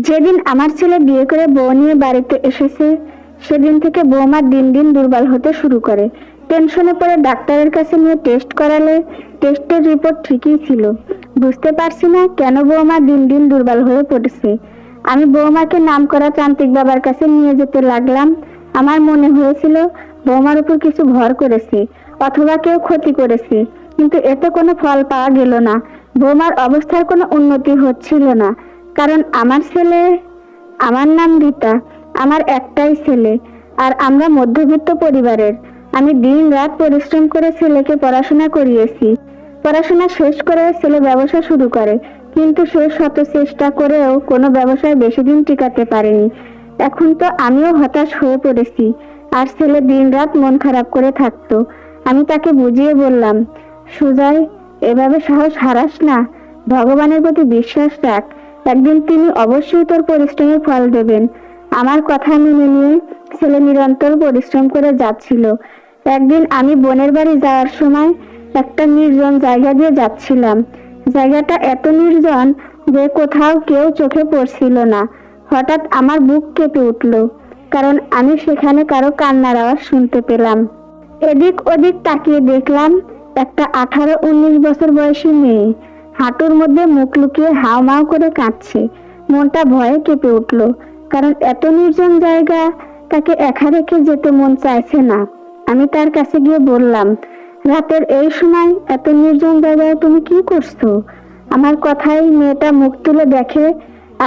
যেদিন আমার ছেলে বিয়ে করে বউ নিয়ে বাড়িতে এসেছে, সেদিন থেকে বৌমা দিন দিন দুর্বল হতে শুরু করে। টেনশনে পড়ে ডাক্তারের কাছে নিয়ে টেস্ট করালে টেস্টের রিপোর্ট ঠিকই ছিল। বুঝতে পারছি না কেন বৌমা দিন দিন দুর্বল হয়ে পড়েছে। আমি বৌমাকে নামকরা তান্ত্রিক বাবার কাছে নিয়ে যেতে লাগলাম। আমার মনে হয়েছিল বৌমার উপর কিছু ভর করেছে অথবা কেউ ক্ষতি করেছে, কিন্তু এতে কোনো ফল পাওয়া গেল না। বৌমার অবস্থার কোনো উন্নতি হচ্ছিল না। কারণ আমার নাম রীতা, আমার একটাই ছেলে, আর আমরা মধ্যবিত্ত পরিবারের। আমি দিন রাত পরিশ্রম করে ছেলেকে পড়াশোনা করিয়েছি। পড়াশোনা শেষ করে ছেলে ব্যবসা শুরু করে, কিন্তু সে শত চেষ্টা করেও কোনো ব্যবসায় বেশি দিন টিকাতে পারেনি। এখন তো আমিও হতাশ হয়ে পড়েছি, আর ছেলে দিন রাত মন খারাপ করে থাকতো। আমি তাকে বুঝিয়ে বললাম, সুজয়, এভাবে সাহস হারাস না, ভগবানের প্রতি বিশ্বাস রাখ, একদিন তিনি অবশ্যই তোর পরিশ্রমের ফল দেবেন। আমার কথা মেনে নিয়ে ছেলে নিরন্তর পরিশ্রম করে যাচ্ছিল। একদিন আমি বোনের বাড়ি যাওয়ার সময় একটা নির্জন জায়গা দিয়ে যাচ্ছিলাম। জায়গাটা এত নির্জন যে কোথাও কেউ চোখে পড়ছিল না। হঠাৎ আমার বুক কেঁপে উঠল, কারণ আমি সেখানে কারো কান্নার আওয়াজ শুনতে পেলাম। এদিক ওদিক তাকিয়ে দেখলাম একটা 18-19 বছর বয়সী মেয়ে হাঁটুর মধ্যে মুখ লুকিয়ে হাউমাউ করে কাঁদছে। মনটা ভয়ে কেঁপে উঠল, কারণ এত নির্জন জায়গা তাকে একা রেখে যেতে মন চাইছে না। আমি তার কাছে গিয়ে বললাম, রাতের এই সময় এত নির্জন জায়গায় তুমি কি করছো? আমার কথায় মেয়েটা মুখ তুলে দেখে,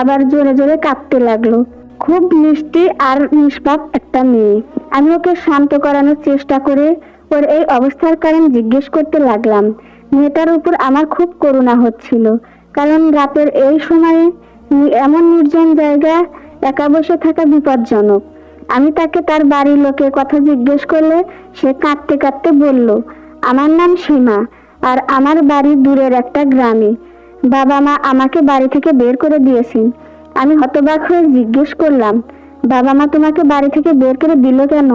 আবার জোরে জোরে কাঁদতে লাগলো। খুব মিষ্টি আর নিষ্পাপ একটা মেয়ে। আমি ওকে শান্ত করানোর চেষ্টা করে ওর এই অবস্থার কারণ জিজ্ঞেস করতে লাগলাম। মেয়েটার উপর আমার খুব করুণা হচ্ছিল, কারণ রাতের এই সময়ে এমন নির্জন জায়গা একা বসে থাকা বিপজ্জনক। আমি তাকে তার বাড়ির লোকের কথা জিজ্ঞেস করলে সে কাঁদতে কাঁদতে বলল, আমার নাম সীমা, আর আমার বাড়ি দূরের একটা গ্রামে। বাবা মা আমাকে বাড়ি থেকে বের করে দিয়েছেন। আমি হতবাক হয়ে জিজ্ঞেস করলাম, বাবা মা তোমাকে বাড়ি থেকে বের করে দিল কেন?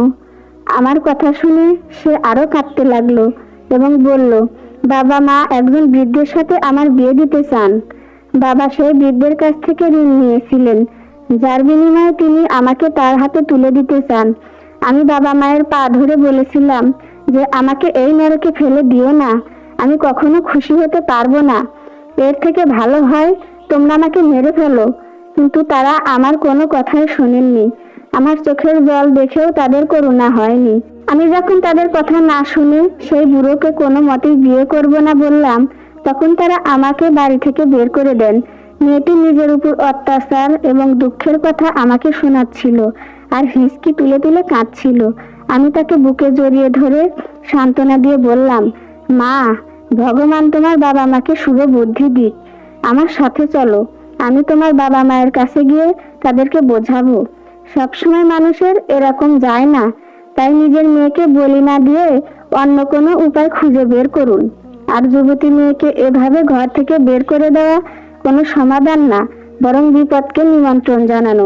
আমার কথা শুনে সে আরো কাঁদতে লাগলো এবং বলল, বাবা মা একজন বৃদ্ধের সাথে আমার বিয়ে দিতে চান। বাবা সেই বৃদ্ধের কাছ থেকে ঋণ নিয়েছিলেন, যার বিনিময়ে তিনি আমাকে তার হাতে তুলে দিতে চান। আমি বাবা মায়ের পা ধরে বলেছিলাম যে আমাকে এই নরকে ফেলে দিও না, আমি কখনো খুশি হতে পারবো না। এর থেকে ভালো হয় তোমরা আমাকে মেরে ফেলো। কিন্তু তারা আমার কোনো কথাই শোনেননি। আমার চোখের জল দেখেও তাদের করুণা হয়নি। আমি যখন তাদের কথা না শুনে সেই বুড়োকে কোনো মতেই বিয়ে করব না বললাম, তখন তারা আমাকে বাড়ি থেকে বের করে দেন। মেয়েটি নিজের উপর অত্যাচার এবং দুঃখের কথা আমাকে শোনাচ্ছিল আর হিসকি তুলে তুলে কাঁদছিল। আমি তাকে বুকে জড়িয়ে ধরে সান্ত্বনা দিয়ে বললাম, মা, ভগবান তোমার বাবা মাকে শুভ বুদ্ধি দিক। আমার সাথে চলো, আমি তোমার বাবা মায়ের কাছে গিয়ে তাদেরকে বোঝাবো। সবসময় মানুষের এরকম যায় না, তাই নিজের মেয়েকে বলি না দিয়ে অন্য কোনো উপায় খুঁজে বের করুন। আর যুবতী মেয়েকে এভাবে ঘর থেকে বের করে দেওয়া কোনো সমাধান না, বরং বিপদকে নিমন্ত্রণ জানানো।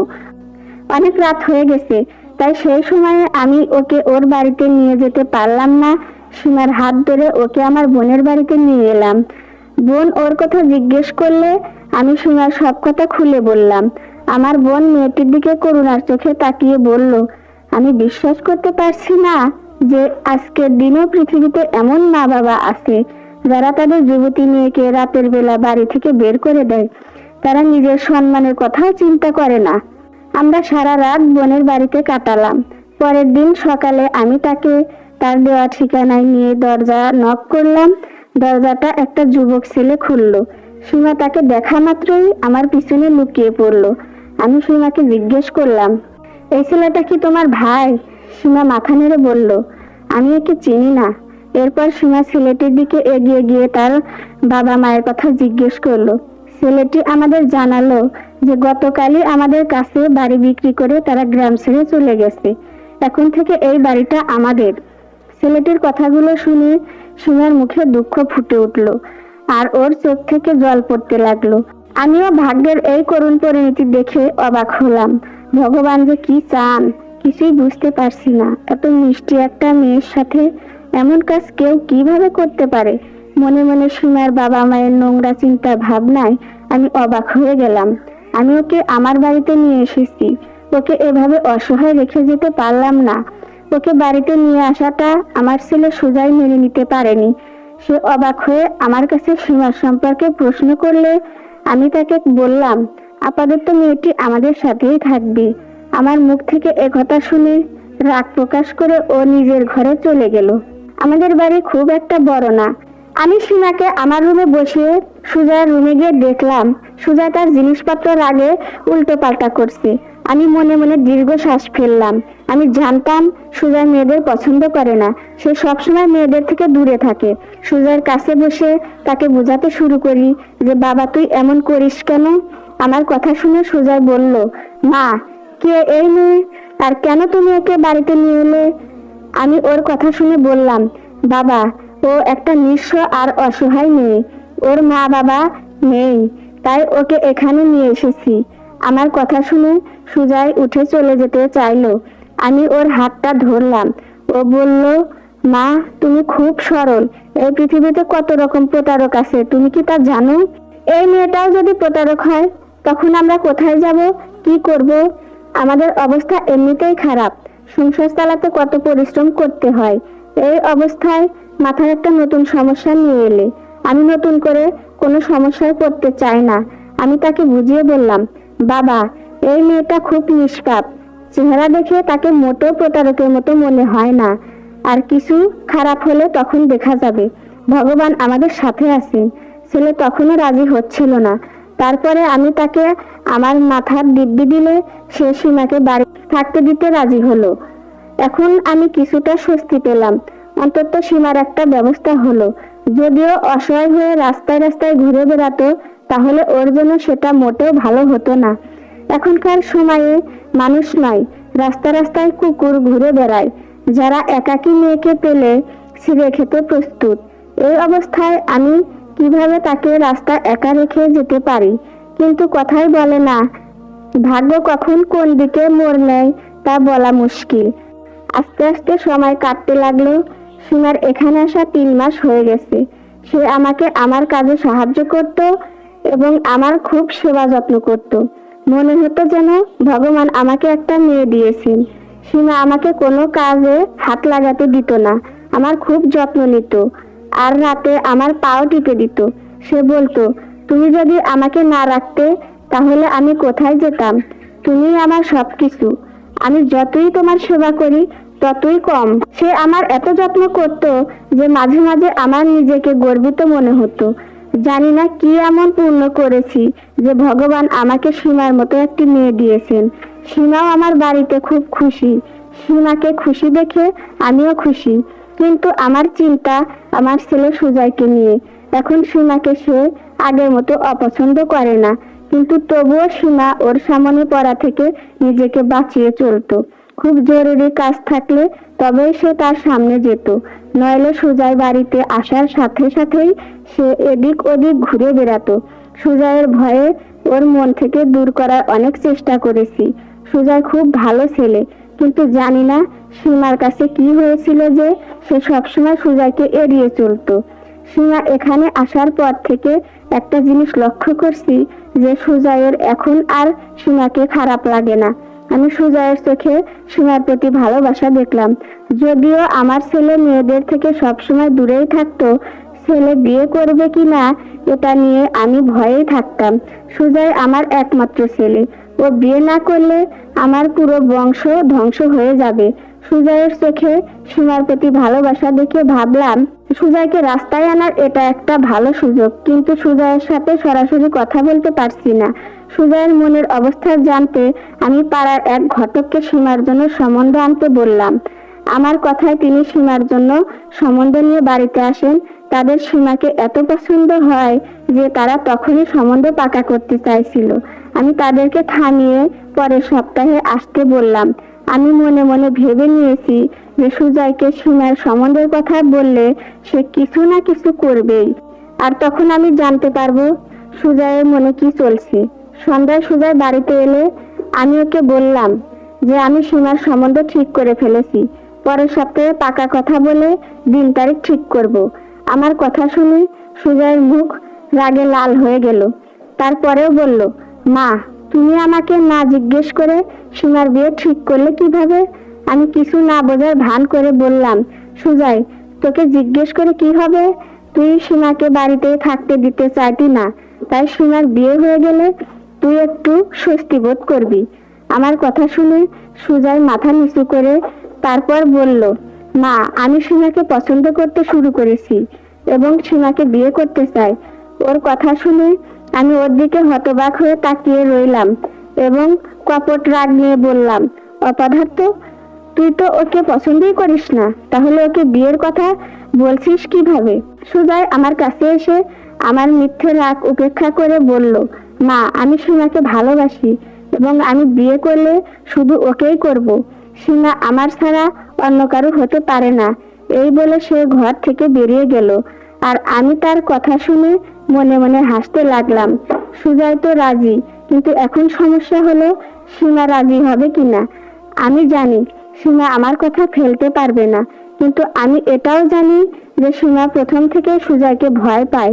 অনেক রাত হয়ে গেছে, তাই সেই সময়ে আমি ওকে ওর বাড়িতে নিয়ে যেতে পারলাম না। সীমার হাত ধরে ওকে আমার বোনের বাড়িতে নিয়ে এলাম। বোন ওর কথা জিজ্ঞেস করলে আমি সীমার সব কথা খুলে বললাম। আমার বোন মেয়েটির দিকে করুণার চোখে তাকিয়ে বলল, আমি বিশ্বাস করতে পারছি না যে আজকের দিনেও পৃথিবীতে এমন মা বাবা আছে যারা তাদের যুবতী মেয়েকে রাতের বেলা বাড়ি থেকে বের করে দেয়। তারা নিজের সম্মানের কথাও চিন্তা করে না। আমরা সারা রাত বোনের বাড়িতে কাটালাম। পরের দিন সকালে আমি তাকে তার দেওয়া ঠিকানায় নিয়ে দরজা নক করলাম। দরজাটা একটা যুবক ছেলে খুললো। সীমা তাকে দেখা মাত্রই আমার পিছনে লুকিয়ে পড়লো। আমি সীমাকে জিজ্ঞেস করলাম, এই ছেলেটা কি তোমার ভাই? সীমা মাথা নেড়ে বলল, আমি একে চিনি না। এরপর সীমা ছেলেটির দিকে এগিয়ে গিয়ে তার বাবা মায়ের কথা জিজ্ঞেস করলো। ছেলেটি আমাদের জানালো যে গতকালই আমাদের কাছে বাড়ি বিক্রি করে তারা গ্রাম ছেড়ে চলে গেছে। এখন থেকে এই বাড়িটা আমাদের। ছেলেটির কথাগুলো শুনে সীমার মুখে দুঃখ ফুটে উঠল, আর ওর চোখ থেকে জল পড়তে লাগলো। আমিও ভাগ্যের এই করুণ পরিণতি দেখে অবাক হলাম। ভগবান যে কি চান কিছুই বুঝতে পারছি না। এত মিষ্টি একটা মেয়ের সাথে এমন কাজ কেউ কিভাবে করতে পারে? মনে মনে সীমার বাবা মায়ের নোংরা চিন্তা ভাবনায় আমি অবাক হয়ে গেলাম। আমি ওকে আমার বাড়িতে নিয়ে এসেছি। ওকে এভাবে অসহায় রেখে যেতে পারলাম না। ওকে বাড়িতে নিয়ে আসাটা আমার ছেলে সুজয় মেনে নিতে পারেনি। সে অবাক হয়ে আমার কাছে সীমার সম্পর্কে প্রশ্ন করলে আমি তাকে বললাম, আপাতত মেয়েটি আমাদের সাথেই থাকবে। আমার মুখ থেকে একথা শুনে রাগ প্রকাশ করে ও নিজের ঘরে চলে গেল। আমাদের বাড়ি খুব একটা বড় না। আমি সীমাকে আমার রুমে বসিয়ে সুজয়ের রুমে গিয়ে দেখলাম সুজয় তার জিনিসপত্র রাগে উল্টো পাল্টা করছে। আমি মনে মনে দীর্ঘশ্বাস ফেললাম। আমি জানতাম সুজয় মেয়েদের পছন্দ করে না। সে সবসময় মেয়েদের থেকে দূরে থাকে। সুজয়ের কাছে বসে তাকে বোঝাতে শুরু করি যে বাবা তুই এমন করিস কেন। আমার কথা শুনে সুজয় বলল, মা, কে এই মেয়ে, আর কেন তুমি ওকে বাড়িতে নিয়ে এলে? আমি ওর কথা শুনে বললাম, বাবা, ও একটা নিঃস্ব আর অসহায় মেয়ে। ওর মা বাবা নেই, তাই ওকে এখানে নিয়ে এসেছি। আমার কথা শুনে সুজয় উঠে চলে যেতে চাইলো। আমি ওর হাতটা ধরলাম। ও বলল, মা, তুমি খুব সরল। এই পৃথিবীতে কত রকম প্রতারক আছে, তুমি কি তা জানো? এই মেয়েটাও যদি প্রতারক হয় তখন আমরা কোথায় যাব, কি করব? আমাদের অবস্থা এমনিতেই খারাপ। সংসার চালাতে কত পরিশ্রম করতে হয়। এই অবস্থায় মাথায় একটা নতুন সমস্যা নিয়ে এলে আমি নতুন করে কোনো সমস্যায় পড়তে চাই না। আমি তাকে বুঝিয়ে বললাম, বাবা, এই মেয়েটা খুব নিষ্পাপ। চেহারা দেখে তাকে মোটেও প্রতারকের মতো মনে হয় না। আর কিছু খারাপ হলে তখন দেখা যাবে। ভগবান আমাদের সাথে আছেন। ছেলে তখনও রাজি হচ্ছিল না। তারপরে আমি তাকে আমার মাথার দিব্যি দিলে সে সীমাকে বাড়ি থাকতে দিতে রাজি হলো। এখন আমি কিছুটা স্বস্তি পেলাম। অন্তত সীমার একটা ব্যবস্থা হলো। যদিও অসহায় হয়ে রাস্তায় রাস্তায় ঘুরে বেড়াতো, তাহলে ওর জন্য সেটা মোটেও ভালো হতো না। এখনকার সময়ে মানুষ নয়, রাস্তা রাস্তায় কুকুর ঘুরে বেড়ায়, যারা একাকী মেয়েকে পেলে ছিঁড়ে খেতে প্রস্তুত। এই অবস্থায় আমি কিভাবে তাকে রাস্তা একা রেখে যেতে পারি? কিন্তু কথাই বলে না, ভাগ্য কখন কোন দিকে মোড় নেয় তা বলা মুশকিল। আস্তে আস্তে সময় কাটতে লাগলো। সীমার এখানে আসা 3 মাস হয়ে গেছে। সে আমাকে আমার কাজে সাহায্য করত এবং আমার খুব সেবা যত্ন করত। মনে হতো যেন ভগবান আমাকে একটা মেয়ে দিয়েছেন। সীমা আমাকে কোনো কাজে হাত লাগাতে দিত না। আমার খুব যত্ন নিত, আর রাতে আমার পাও টিপে দিত। সে বলতো, তুমি যদি আমাকে না রাখতে তাহলে আমি কোথায় যেতাম? তুমি আমার সবকিছু। আমি যতই তোমার সেবা করি ততই কম। সে আমার এত যত্ন করত যে মাঝে মাঝে আমার নিজেকে গর্বিত মনে হতো। জানি না কি এমন পূর্ণ করেছি যে ভগবান আমাকে সীমার মতো একটি মেয়ে দিয়েছেন। সীমাও আমার বাড়িতে খুব খুশি। সীমাকে খুশি দেখে আমিও খুশি। কিন্তু আমার চিন্তা আমার ছেলে সুজয়কে নিয়ে। এখন সীমাকে সে আগের মতো অপছন্দ করে না, কিন্তু তবুও সীমা ওর সামনে পড়া থেকে নিজেকে বাঁচিয়ে চলতো। খুব জরুরি কাজ থাকলে তবেই সে তার সামনে যেত, নইলে সুজয় বাড়িতে আসার সাথে সাথেই সে এদিক ওদিক ঘুরে বেড়াতো। সুজয়ের ভয়ে ওর মন থেকে দূর করার অনেক চেষ্টা করেছি। সুজয় খুব ভালো ছেলে, কিন্তু জানি না সীমার কাছে কি হয়েছিল যে সে সবসময় সুজয়কে এড়িয়ে চলতো। সীমা এখানে আসার পর থেকে একটা জিনিস লক্ষ্য করছি যে সুজয়ের এখন আর সীমাকে খারাপ লাগে না। আমি সুজয়ের চোখে সীমার প্রতি ভালোবাসা দেখলাম। যদিও আমার ছেলে মেয়েদের থেকে সবসময় দূরেই থাকতো, ছেলে বিয়ে করবে কিনা এটা নিয়ে আমি ভয়েই থাকতাম। সুজয় আমার একমাত্র ছেলে। ও বিয়ে না করলে আমার পুরো বংশ ধ্বংস হয়ে যাবে। সুজয়ের চোখে সীমার প্রতি ভালোবাসা দেখে ভাবলাম সুজয়কে রাস্তায় আনার এটা একটা ভালো সুযোগ। কিন্তু সুজয়ের সাথে সরাসরি কথা বলতে পারছি না। সুজয়ের মনের অবস্থা জানতে আমি পাড়ার এক ঘটককে সীমার জন্য সম্বন্ধ আনতে বললাম। আমার কথায় তিনি সীমার জন্য সম্বন্ধ নিয়ে বাড়িতে আসেন। তাদের সীমাকে এত পছন্দ হয় যে তারা তখনই সম্বন্ধ পাকা করতে চাইছিল। আমি তাদেরকে থামিয়ে পরের সপ্তাহে আসতে বললাম। আমি মনে মনে ভেবে নিয়েছি যে সুজয়কে সীমার সম্বন্ধের কথা বললে সে কিছু না কিছু করবেই, আর তখন আমি জানতে পারবো সুজয়ের মনে কি চলছে। সন্ধ্যায় সুজয় বাড়িতে এলে আমি ওকে বললাম যে আমি সীমার সম্বন্ধ ঠিক করে ফেলেছি। পরের সপ্তাহে পাকা কথা বলে দিন তারিখ ঠিক করব। আমার কথা শুনে সুজয়ের মুখ রাগে লাল হয়ে গেল। তারপরেও বলল, মা, তুমি আমাকে না জিজ্ঞেস করে সীমার বিয়ে ঠিক করলে কিভাবে? আমি কিছু না বোঝার ভান করে বললাম, সুজয়, তোকে জিজ্ঞেস করে কি হবে? তুই সীমাকে বাড়িতে থাকতে দিতে চাইতি না, তাই সীমার বিয়ে হয়ে গেলে তুই একটু স্বস্তি বোধ করবি। আমার কথা শুনে সুজয় মাথা নিচু করে তারপর বলল, মা, আমি সীমাকে পছন্দ করতে শুরু করেছি এবং সীমাকে বিয়ে করতে চাই। ওর কথা শুনে আমি ওর দিকে হতবাক হয়ে তাকিয়ে রইলাম এবং কপট রাগ নিয়ে বললাম, অপদার্থ, তুই তো ওকে পছন্দই করিস না, তাহলে ওকে বিয়ের কথা বলছিস কিভাবে? সুজয় আমার কাছে এসে আমার মিথ্যে রাগ উপেক্ষা করে বলল, মা, আমি সীমাকে ভালোবাসি এবং আমি বিয়ে করলে শুধু ওকেই করব। সীমা আমার ছাড়া অন্য কারো হতে পারে না। এই বলে সে ঘর থেকে বেরিয়ে গেল। আর আমি তার কথা শুনে মনে মনে হাসতে লাগলাম। সুজয় তো রাজি, কিন্তু এখন সমস্যা হলো সীমা রাজি হবে কিনা। আমি জানি সীমা আমার কথা ফেলতে পারবে না, কিন্তু আমি এটাও জানি যে সীমা প্রথম থেকে সুজয়কে ভয় পায়,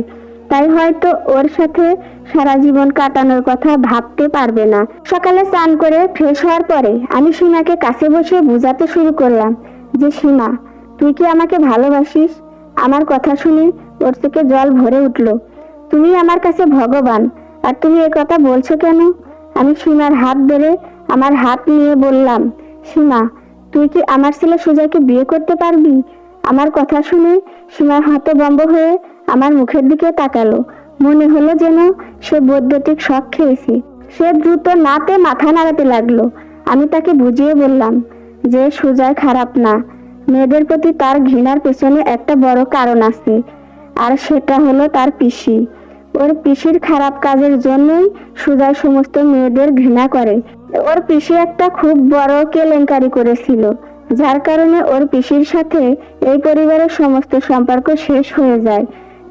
তাই হয়তো ওর সাথে সারা জীবন কাটানোর কথা ভাবতে পারবে না। সকালে স্নান করে ফ্রেশ হওয়ার পরে আমি সীমাকে কাছে বসে বোঝাতে শুরু করলাম যে, সীমা, তুই কি আমাকে ভালোবাসিস? আমার কথা শুনে ওর চোখে জল ভরে উঠল। তুমি আমার কাছে ভগবান, আর তুমি এ কথা বলছো কেন? আমি সীমার হাত ধরে আমার হাত নিয়ে বললাম, সীমা, তুই কি আমার ছেলে সুজয়কে বিয়ে করতে পারবি? আমার কথা শুনে সীমা হতভম্ব হয়ে আমার মুখের দিকে তাকালো। মনে হলো যেন সে বৈদ্যুতিক শক খেয়েছে। সে দ্রুত নাতে মাথা নাড়াতে লাগলো। আমি তাকে বুঝিয়ে বললাম যে সুজয় খারাপ না, মেয়েদের প্রতি তার ঘৃণার পেছনে একটা বড় কারণ আছে, আর সেটা হলো তার পিসি। ওর পিসির খারাপ কাজের জন্যই সুজয় সমস্ত মেয়েদের ঘৃণা করে। ওর পিসি একটা খুব বড় কেলেঙ্কারি করেছিল, যার কারণে ওর পিসির সাথে এই পরিবারের সমস্ত সম্পর্ক শেষ হয়ে যায়।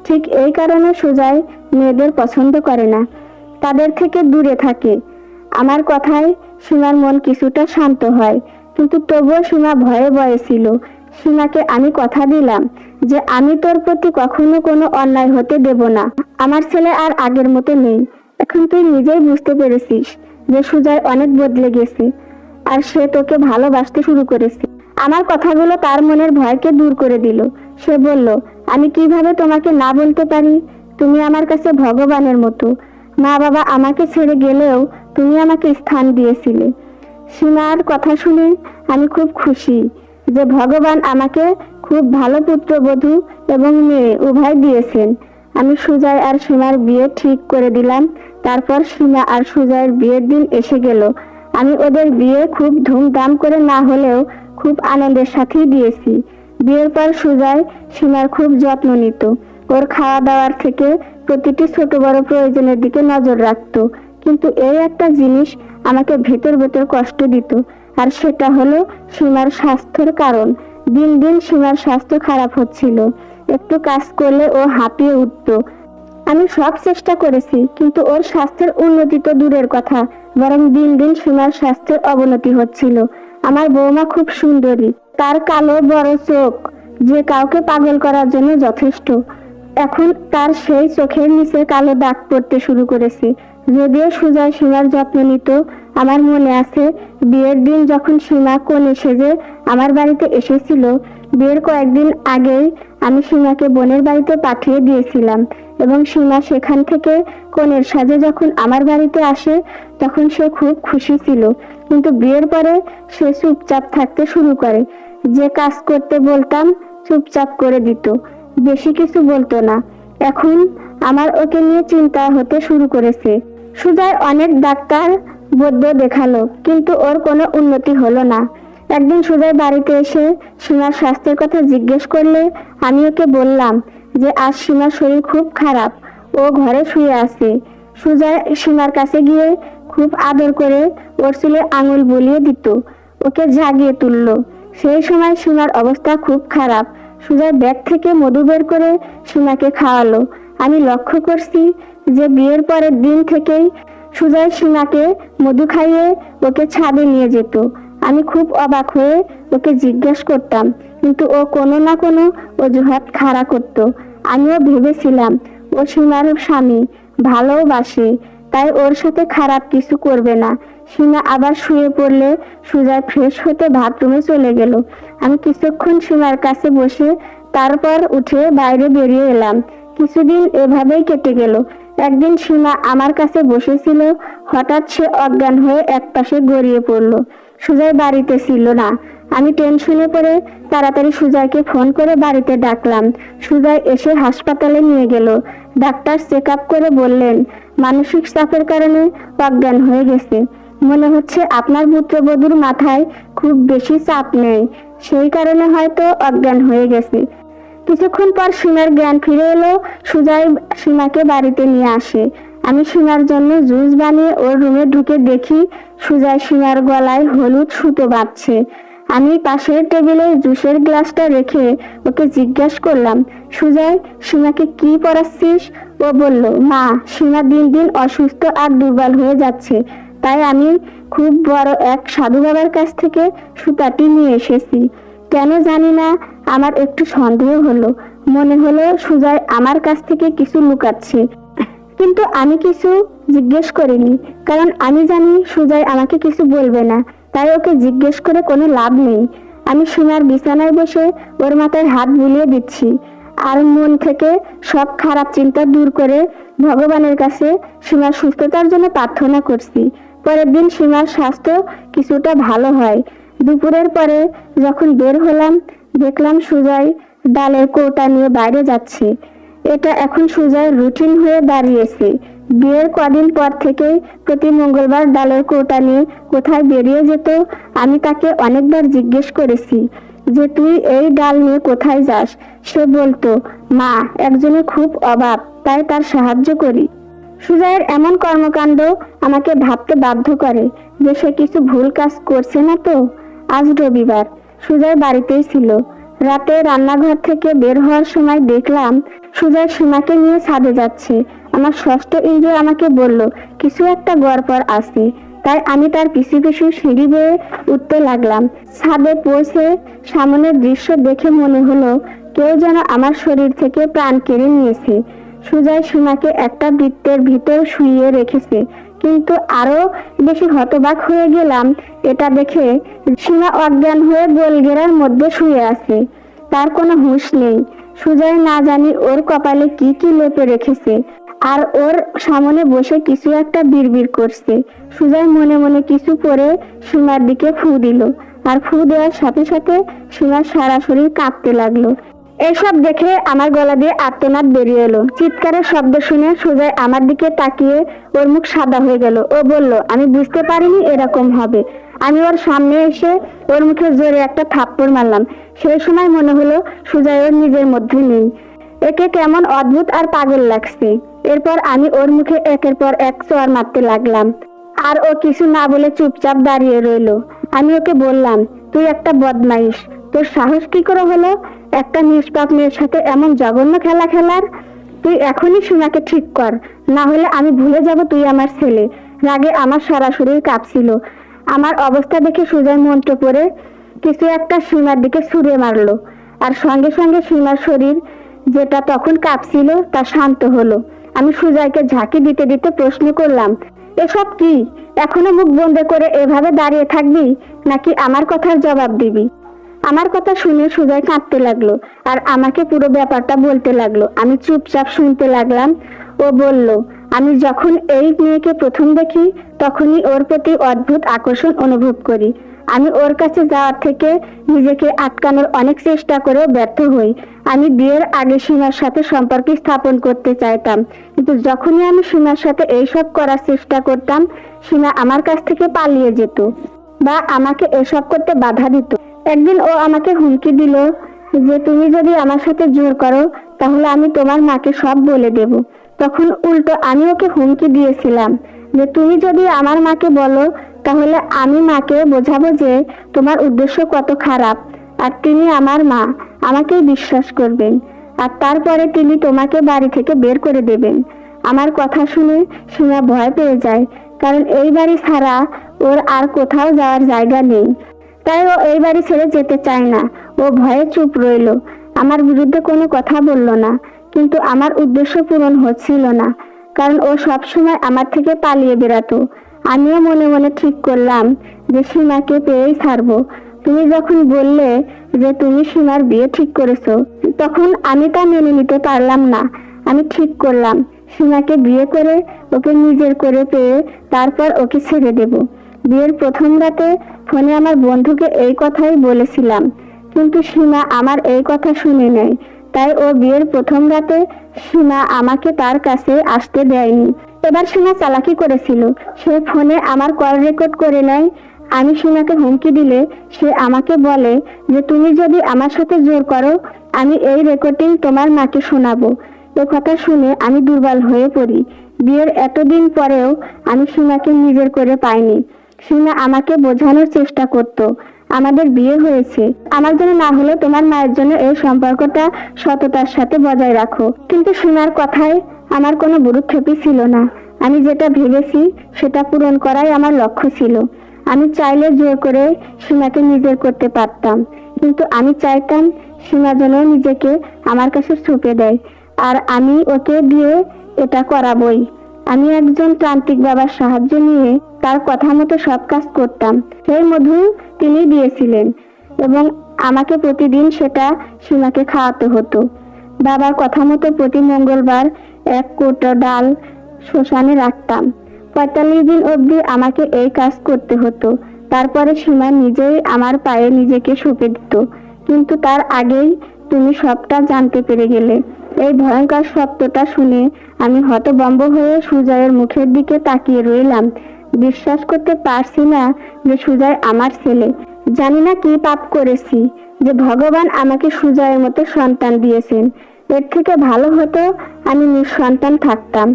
ঠিক এই কারণে সুজয় মেয়েদের পছন্দ করে না, তাদের থেকে দূরে থাকে। আমার কথায় সীমার মন কিছুটা শান্ত হয়, কিন্তু তবুও সীমা ভয়ে ভয়ে ছিল। সীমাকে আমি কথা দিলাম যে আমি তোর প্রতি কখনো কোনো অন্যায় হতে দেব না। আমার ছেলে আর আগের মতো নেই। এখন তুই নিজেই বুঝতে পেরেছিস যে সুজয় অনেক বদলে গেছে, আর সে তোকে ভালোবাসতে শুরু করেছে। আমার কথাগুলো তার মনের ভয়কে দূর করে দিল। সে বলল, আমি কিভাবে তোমাকে না বলতে পারি? তুমি আমার কাছে ভগবানের মতো। মা বাবা আমাকে ছেড়ে গেলেও তুমি আমাকে স্থান দিয়েছিলে। সীমার কথা শুনে আমি খুব খুশি যে ভগবান আমাকে খুব ভালো পুত্রবধূ এবং মেয়ে উভয় দিয়েছেন। আমি সুজয় আর সীমার বিয়ে ঠিক করে দিলাম। তারপর সীমা আর সুজয়ের বিয়ের দিন এসে গেল। আমি ওদের বিয়ে খুব ধুমধাম করে না হলেও খুব আনন্দের সাথেই দিয়েছি। বিয়ের পর সুজয় সীমার খুব যত্ন নিত। ওর খাওয়া দাওয়ার থেকে প্রতিটি ছোট বড় প্রয়োজনের দিকে নজর রাখতো। কিন্তু এই একটা জিনিস আমাকে ভেতর ভেতর কষ্ট দিত, আর সেটা হলো সীমার স্বাস্থ্যের কারণ। দিন দিন সীমার স্বাস্থ্য খারাপ হচ্ছিল। একটু কাজ করলে ও হাঁপিয়ে উঠতো। আমি সব চেষ্টা করেছি, কিন্তু ওর স্বাস্থ্যের উন্নতি তো দূরের কথা, বরং দিন দিন সীমার স্বাস্থ্যের অবনতি হচ্ছিল। আমার বৌমা খুব সুন্দরী, তার কালো বড় চোখ যে কাউকে পাগল করার জন্য যথেষ্ট। এখন তার সেই চোখের নিচে কালো দাগ পড়তে শুরু করেছে। যদিও সুজয় সীমার যত্ন নিত। আমার মনে আছে বিয়ের দিন যখন সীমা কনে সেজে আমার বাড়িতে এসেছিল, বিয়ের কয়েকদিন আগেই আমি সীমাকে বোনের বাড়িতে পাঠিয়ে দিয়েছিলাম এবং সীমা সেখান থেকে কনের সাজে যখন আমার বাড়িতে আসে তখন সে খুব খুশি ছিল। কিন্তু বিয়ের পরে সে চুপচাপ থাকতে শুরু করে। যে কাজ করতে বলতাম চুপচাপ করে দিত, বেশি কিছু বলতো না। এখন আমার ওকে নিয়ে চিন্তা হতে শুরু করেছে। সুজয় অনেক ডাক্তার বৈদ্য দেখালো, কিন্তু ওর কোনো উন্নতি হলো না। একদিন সুজয় বাড়িতে এসে সীমার স্বাস্থ্যের কথা জিজ্ঞেস করলে আমি ওকে বললাম যে আজ সীমার শরীর খুব খারাপ, ও ঘরে শুয়ে আছে। সুজয় সীমার কাছে গিয়ে খুব আদর করে ওর চুলে আঙুল বুলিয়ে দিত, ওকে জাগিয়ে তুললো। সেই সময় সীমার অবস্থা খুব খারাপ। সুজয় ব্যাগ থেকে মধু বের করে সীমাকে খাওয়ালো। আমি লক্ষ্য করছি যে বিয়ের পরের দিন থেকেই সুজয় সীমাকে মধু খাইয়ে ওকে ছাদে নিয়ে যেত। আমি খুব অবাক হয়ে ওকে জিজ্ঞেস করতাম, কিন্তু ও কোনো না কোনো অজুহাত খাড়া করত। আমিও ভেবেছিলাম ও সীমার স্বামী, ভালোবাসে, তাই ওর সাথে খারাপ কিছু করবে না। সীমা আবার শুয়ে পড়লে সুজয় ফ্রেশ হতে বাথরুমে চলে গেল। আমি কিছুক্ষণ সীমার কাছে বসে তারপর উঠে বাইরে বেরিয়ে এলাম। কিছুদিন এভাবেই কেটে গেল। একদিন সীমা আমার কাছে বসেছিল, হঠাৎ সে অজ্ঞান হয়ে একপাশে গড়িয়ে পড়ল। সুজয় বাড়িতে ছিল না। আমি টেনশনে পড়ে তাড়াতাড়ি সুজয়কে ফোন করে বাড়িতে ডাকলাম। সুজয় এসে হাসপাতালে নিয়ে গেল। ডাক্তার চেক আপ করে বললেন মানসিক চাপের কারণে অজ্ঞান হয়ে গেছে। মনে হচ্ছে আপনার পুত্রবধূর মাথায় খুব বেশি চাপ নেই, সেই কারণে হয়তো অজ্ঞান হয়ে গেছে। কিছুক্ষণ পর সীমার জ্ঞান ফিরে এলো। সুজয় সীমাকে বাড়িতে নিয়ে আসে। আমি সীমার জন্য জুস বানিয়ে ওর রুমে ঢুকে দেখি সুজয় সীমার গলায় হলুদ সুতো বাঁধছে। আমি পাশের টেবিলে জুসের গ্লাসটা রেখে ওকে জিজ্ঞেস করলাম, সুজয়, সীমাকে কি পড়াচ্ছিস? ও বলল, মা, সীমা দিন দিন অসুস্থ আর দুর্বল হয়ে যাচ্ছে, তাই আমি খুব বড় এক সাধু বাবার কাছ থেকে সুতাটি নিয়ে এসেছি। কেন জানি না আমার একটু সন্দেহ হলো। মনে হলো সুজয় আমার কাছ থেকে কিছু লুকাচ্ছে, কিন্তু আমি কিছু জিজ্ঞেস করিনি, কারণ আমি জানি সুজয় আমাকে কিছু বলবে না। তাই ওকে জিজ্ঞেস করে কোনো লাভ নেই। আমি সীমার বিছানায় বসে ওর মাথায় হাত বুলিয়ে দিচ্ছি আর মন থেকে সব খারাপ চিন্তা দূর করে ভগবানের কাছে সীমার সুস্থতার জন্য প্রার্থনা করছি। পরের দিন সীমার স্বাস্থ্য কিছুটা ভালো হয়। দুপুরের পরে যখন বের হলাম, দেখলাম সুজয় ডালের কৌটা নিয়ে বাইরে যাচ্ছে। এটা এখন সুজয়ের রুটিন হয়ে দাঁড়িয়েছে। বিয়ের কদিন পর থেকেই প্রতি মঙ্গলবার ডালের কৌটা নিয়ে কোথায় বেরিয়ে যেত। আমি তাকে অনেকবার জিজ্ঞেস করেছি যে তুই এই ডাল নিয়ে কোথায় যাস। সে বলতো, মা, একজনের খুব অভাব, তাই তার সাহায্য করি। সুজয়ের এমন কর্মকাণ্ড আমাকে ভাবতে বাধ্য করে যে সে কিছু ভুল কাজ করছে না তো। আজ রবিবার, সুজয় বাড়িতেই ছিল। রাতে রান্নাঘর থেকে বের হওয়ার সময় দেখলাম সুজয় সীমাকে নিয়ে ছাদে যাচ্ছে। আমার ষষ্ঠ ইন্দ্রিয় আমাকে বলল কিছু একটা গড়পড় আছে। তাই আমি তার পিছু পিছু সিঁড়ি বেয়ে উঠতে লাগলাম। ছাদে পৌঁছে সামনের দৃশ্য দেখে মনে হলো কেউ যেন আমার শরীর থেকে প্রাণ কেড়ে নিয়েছে। সুজয় সীমাকে একটা বৃত্তের ভিতর শুইয়ে রেখেছে, কিন্তু আরো বেশি হতবাক হয়ে গেলাম এটা দেখে সীমা অজ্ঞান হয়ে গোলঘেরার মধ্যে শুয়ে আছে। তার কোনো হুঁশ নেই। সুজয় না জানি ওর কপালে কি কি লেপে রেখেছে, আর ওর সামনে বসে কিছু একটা বিড়বিড় করছে। সুজয় মনে মনে কিছু পরে সীমার দিকে ফু দিল, আর ফু দেওয়ার সাথে সাথে সীমার সারা শরীর কাঁপতে লাগলো। এসব দেখে আমার গলা দিয়ে আর্তনাদ বেরিয়ে এলো। চিৎকারের শব্দ শুনে সুজয় আমার দিকে তাকিয়ে ওর মুখ সাদা হয়ে গেল। ও বলল, আমি বুঝতে পারিনি এরকম হবে। আমি ওর সামনে এসে ওর মুখে জোরে একটা থাপ্পড় মারলাম। সেই সময় মনে হলো সুজয় ওর নিজের মধ্যে নেই। একে কেমন অদ্ভুত আর পাগল লাগছে। এরপর আমি ওর মুখে একের পর এক চর মারতে লাগলাম, আর ও কিছু না বলে চুপচাপ দাঁড়িয়ে রইল। আমি ওকে বললাম, তুই একটা বদমাইশ, তোর সাহস কি করে হলো একটা নিষ্পাপ মেয়ের সাথে এমন জঘন্য খেলা খেলার? তুই এখনই সীমাকে ঠিক কর, না হলে আমি ভুলে যাব তুই আমার ছেলে। রাগে আমার সারা শরীর কাঁপছিল। আমার অবস্থা দেখে সুজয় মন্ত্র পড়ে কিছু একটা সীমার দিকে ছুঁড়ে মারলো, আর সঙ্গে সঙ্গে সীমার শরীর যেটা তখন কাঁপছিল তা শান্ত হলো। আমি সুজয়কে ঝাঁকি দিতে দিতে প্রশ্ন করলাম, এসব কি? এখনো মুখ বন্ধ করে এভাবে দাঁড়িয়ে থাকবি, নাকি আমার কথার জবাব দিবি? আমার কথা শুনে সুজয় কাঁদতে লাগলো আর আমাকে পুরো ব্যাপারটা বলতে লাগলো। আমি চুপচাপ শুনতে লাগলাম। ও বলল, আমি যখন এই মেয়েকে প্রথম দেখি তখনই ওর প্রতি অদ্ভুত আকর্ষণ অনুভব করি। আমি ওর কাছে যাওয়ার থেকে নিজেকে আটকানোর অনেক চেষ্টা করেও ব্যর্থ হই। আমি বিয়ের আগে সীমার সাথে সম্পর্ক স্থাপন করতে চাইতাম, কিন্তু যখনই আমি সীমার সাথে এইসব করার চেষ্টা করতাম, সীমা আমার কাছ থেকে পালিয়ে যেত বা আমাকে এসব করতে বাধা দিত। একদিন ও আমাকে হুমকি দিল যে তুমি যদি আমার সাথে জোর করো তাহলে আমি তোমার মাকে সব বলে দেব। তখন উল্টো আমি ওকে হুমকি দিয়েছিলাম যে তুমি যদি আমার মাকে বলো তাহলে আমি মাকে বোঝাবো যে তোমার উদ্দেশ্য কত খারাপ, আর তিনি আমার মা, আমাকেই বিশ্বাস করবেন, আর তারপরে তিনি তোমাকে বাড়ি থেকে বের করে দেবেন। আমার কথা শুনে সীমা ভয় পেয়ে যায়, কারণ এই বাড়ি ছাড়া ওর আর কোথাও যাওয়ার জায়গা নেই। তাই ও এই বাড়ি ছেড়ে যেতে চায় না। ও ভয়ে চুপ রইল, আমার বিরুদ্ধে কোনো কথা বলল না। কিন্তু আমার উদ্দেশ্য পূরণ হচ্ছিল না, কারণ ও সবসময় আমার থেকে পালিয়ে বেড়াতো। আমিও মনে মনে ঠিক করলাম যে সীমাকে পেয়েই ছাড়বো। তুমি যখন বললে যে তুমি সীমার বিয়ে ঠিক করেছো, তখন আমি তা মেনে নিতে পারলাম না। আমি ঠিক করলাম সীমাকে বিয়ে করে ওকে নিজের করে পেয়ে তারপর ওকে ছেড়ে দেব। বিয়ের প্রথম রাতে ফোনে আমার বন্ধুকে এই কথাই বলেছিলাম, কিন্তু সীমা আমার এই কথা শুনে নেয়। তাই ও বিয়ের প্রথম রাতে সীমা আমাকে তার কাছে আসতে দেয়নি। এবার সীমা চালাকি করেছিল, সে ফোনে আমার কল রেকর্ড করে নেয়। আমি সীমাকে হুমকি দিলে সে আমাকে বলে যে তুমি যদি আমার সাথে জোর করো, আমি এই রেকর্ডিং তোমার মাকে শোনাবো। এ কথা শুনে আমি দুর্বল হয়ে পড়ি। বিয়ের এতদিন পরেও আমি সীমাকে নিজের করে পাইনি। সীমা আমাকে বোঝানোর চেষ্টা করত আমাদের বিয়ে হয়েছে, আমার জন্য না হলে তোমার মায়ের জন্য এই সম্পর্কটা সততার সাথে বজায় রাখো। কিন্তু সীমার কথায় আমার কোনো ভ্রুক্ষেপই ছিল না। আমি যেটা ভেবেছি সেটা পূরণ করাই আমার লক্ষ্য ছিল। আমি চাইলে জোর করে সীমাকে নিজের করতে পারতাম, কিন্তু আমি চাইতাম সীমা যেন নিজেকে আমার কাছে ছুপে দেয়, আর আমি ওকে দিয়ে এটা করাবই। আমি একজন তান্ত্রিক বাবার সাহায্য নিয়ে তার কথা মতো সব কাজ করতাম। সেই মধু তিনি দিয়েছিলেন এবং আমাকে প্রতিদিন সেটা সীমাকে খাওয়াতে হতো। বাবার কথা মতো প্রতি মঙ্গলবার 1 কৌটো ডাল শ্মশানে রাখতাম। 45 দিন অবধি আমাকে এই কাজ করতে হতো। তারপরে সীমা নিজেই আমার পায়ে নিজেকে সঁপে দিত। কিন্তু তার আগেই তুমি সবটা জানতে পেরে গেলে। এই ভয়ঙ্কর সত্যটা শুনে আমি হতভম্ব হয়ে সুজয়ের মুখের দিকে তাকিয়ে রইলাম। বিশ্বাস করতে পারছি না যে সুজয় আমার ছেলে। জানি না কি পাপ করেছি যে ভগবান আমাকে সুজয়ের মতো সন্তান দিয়েছেন। এর থেকে ভালো হতো আমি নিঃসন্তান থাকতাম।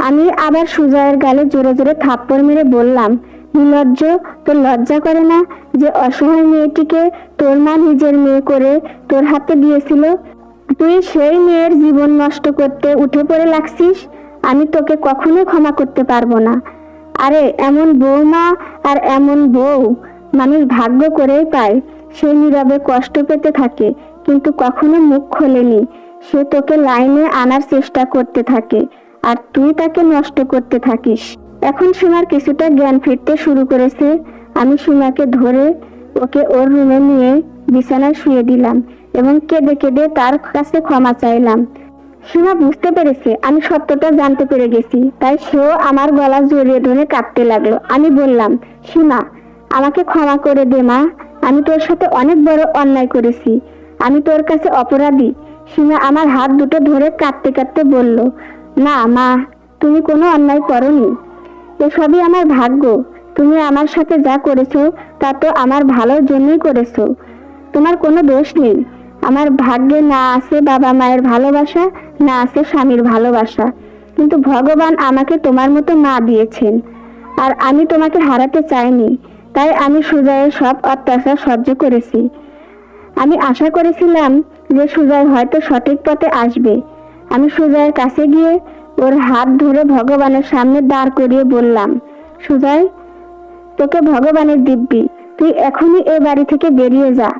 আমি আবার সুজয়ের গালে জোরে জোরে থাপ্পড় মেরে বললাম, নির্লজ্জ, তোর লজ্জা করে না যে অসহায় মেয়েটিকে তোর মা নিজের মেয়ে করে তোর হাতে দিয়েছিল? তুই সেই মেয়ের জীবন নষ্ট করতে উঠে পড়ে লাগছিস। আমি তোকে কখনোই ক্ষমা করতে পারবো না। আরে এমন বৌমা আর এমন বউ মানুষ ভাগ্য করেই পায়। সে নীরবে কষ্ট পেতে থাকে, কিন্তু কখনো মুখ খোলেনি। সে তোকে লাইনে আনার চেষ্টা করতে থাকে, আর তুই তাকে নষ্ট করতে থাকিস। এখন সীমার কিছুটা জ্ঞান ফিরতে শুরু করেছে। আমি সীমাকে ধরে ওকে ওর রুমে নিয়ে বিছানায় শুয়ে দিলাম এবং কেঁদে কেঁদে তার কাছে ক্ষমা চাইলাম। সীমা বুঝতে পেরেছে আমি সত্যটা জানতে পেরে গেছি, তাই সেও আমার গলা জড়িয়ে ধরে কাঁদতে লাগলো। আমি বললাম, সীমা, আমাকে ক্ষমা করে দে মা। আমি তোর সাথে অনেক বড় অন্যায় করেছি। আমি তোর কাছে অপরাধী। সীমা আমার হাত দুটো ধরে কাঁদতে কাঁদতে বলল, না মা, তুমি কোনো অন্যায় করনি। এসবই আমার ভাগ্য। তুমি আমার সাথে যা করেছো তা তো আমার ভালোর জন্যই করেছো। তোমার কোনো দোষ নেই। আমার ভাগ্যে না আছে বাবা মায়ের ভালোবাসা, না আছে স্বামীর ভালোবাসা, কিন্তু ভগবান আমাকে তোমার মতো মা দিয়েছেন, আর আমি তোমাকে হারাতে চাইনি। তাই আমি সুজয়ের সব অত্যাচার সহ্য করেছি। আমি আশা করেছিলাম যে সুজয় হয়তো সঠিক পথে আসবে। আমি সুজয়ের কাছে গিয়ে ওর হাত ধরে ভগবানের সামনে দাঁড় করিয়ে বললাম, সুজয়, তোকে ভগবানের দিব্যি, তুই এখনই এ বাড়ি থেকে বেরিয়ে যা।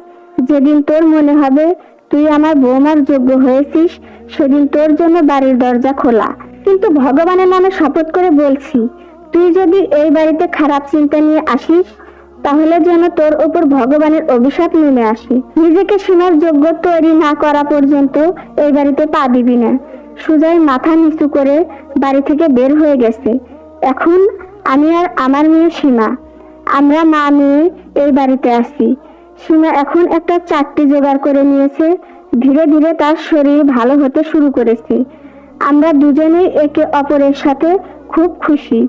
যেদিন তোর মনে হবে তুই আমার বৌমার যোগ্য হয়েছিস, সেদিন তোর জন্য বাড়ির দরজা খোলা। কিন্তু ভগবানের নামে শপথ করে বলছি, তুই যদি এই বাড়িতে খারাপ চিন্তা নিয়ে আসিস, তাহলে যেন তোর উপর ভগবানের অভিশাপ নেমে আসে। নিজেকে সীমার যোগ্য তৈরি না করা পর্যন্ত এই বাড়িতে পা দিবি না। সুজয় মাথা নিচু করে বাড়ি থেকে বের হয়ে গেছে। এখন আমি আর আমার মেয়ে সীমা, আমরা মা মেয়ে এই বাড়িতে আছি। সীমা এখন একটা চাকরি জোগাড় করে নিয়েছে। ধীরে ধীরে তার শরীর ভালো হতে শুরু করেছে। আমরা দুজনেই একে অপরের সাথে খুব খুশি।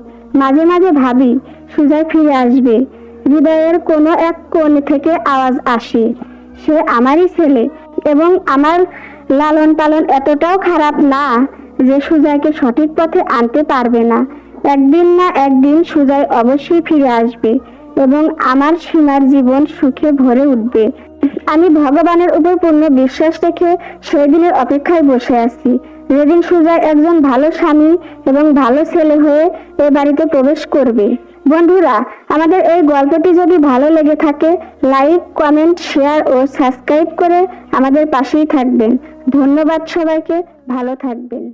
মাঝে মাঝে ভাবি সুজয় ফিরে আসবে। হৃদয়ের কোনো এক কোণ থেকে আওয়াজ আসে, সে আমারই ছেলে এবং আমার লালন পালন এতটাও খারাপ না যে সুজয়কে সঠিক পথে আনতে পারবে না। একদিন না একদিন সুজয় অবশ্যই ফিরে আসবে এবং আমার সীমার জীবন সুখে ভরে উঠবে। আমি ভগবানের উপর পূর্ণ বিশ্বাস রেখে সেই দিনের অপেক্ষায় বসে আছি, যেদিন সুজয় একজন ভালো স্বামী এবং ভালো ছেলে হয়ে এ বাড়িতে প্রবেশ করবে। বন্ধুরা, আমাদের এই গল্পটি যদি ভালো লেগে থাকে, লাইক, কমেন্ট, শেয়ার ও সাবস্ক্রাইব করে আমাদের পাশেই থাকবেন। ধন্যবাদ সবাইকে। ভালো থাকবেন।